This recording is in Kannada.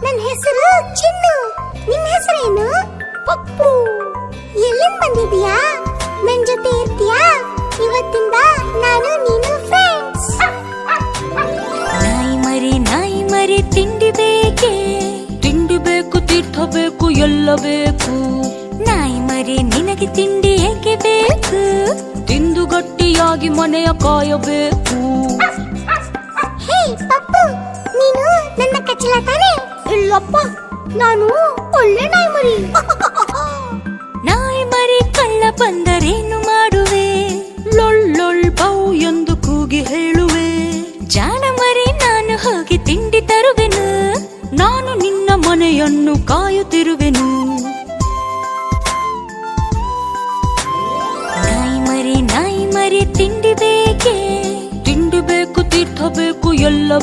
ನನ್ನ ಹೆಸರು ಚಿನ್ನು. ನಿನ್ನ ಹೆಸರೇನು? ಪಪ್ಪು. ಎಲ್ಲಿಂದ ಬಂದಿದ್ಯಾ? ನನ್ ಜೊತೆ ಇರ್ತೀಯಾ? ಇವತ್ತಿಂದ ನಾನು ನೀನು ಫ್ರೆಂಡ್ಸ್. ನಾಯಿ ಮರಿ ತಿಂಡಿ ಬೇಕೆ? ತಿಂಡಿ ಬೇಕು, ತೀರ್ಥ ಬೇಕು, ಎಲ್ಲ ಬೇಕು. ನಾಯಿ ಮರಿ ನಿನಗೆ ತಿಂಡಿ ಏಕೆ ಬೇಕು? ತಿಂದು ಗಟ್ಟಿಯಾಗಿ ಮನೆಯ ಕಾಯಬೇಕು. ಹೇ ಪಪ್ಪು, ನೀನು ನನ್ನ ಕಚ್ಚಲ ತಾನೆ? ಇಲ್ಲಪ್ಪ, ನಾನು ಒಳ್ಳೆ ನಾಯಿ ಮರಿ. ನಾಯಿ ಮರಿ ಕಳ್ಳ ಬಂದರೇನು ಮಾಡುವೆ? ಲೊಳ್ಳೊಳ್ ಬೌ ಎಂದು ಕೂಗಿ ಹೇಳುವೆ. ಜಾಣ ಮರಿ ನಾನು ಹೋಗಿ ತಿಂಡಿ ತರುವೆನು. ನಾನು ನಿನ್ನ ಮನೆಯನ್ನು ಕಾಯುತ್ತಿರುವೆನು. ನಾಯಿ ಮರಿ ತಿಂಡಿ ಬೇಕೆ? ತಿಂಡಿ ಬೇಕು, ತೀರ್ಥ ಬೇಕು, ಎಲ್ಲ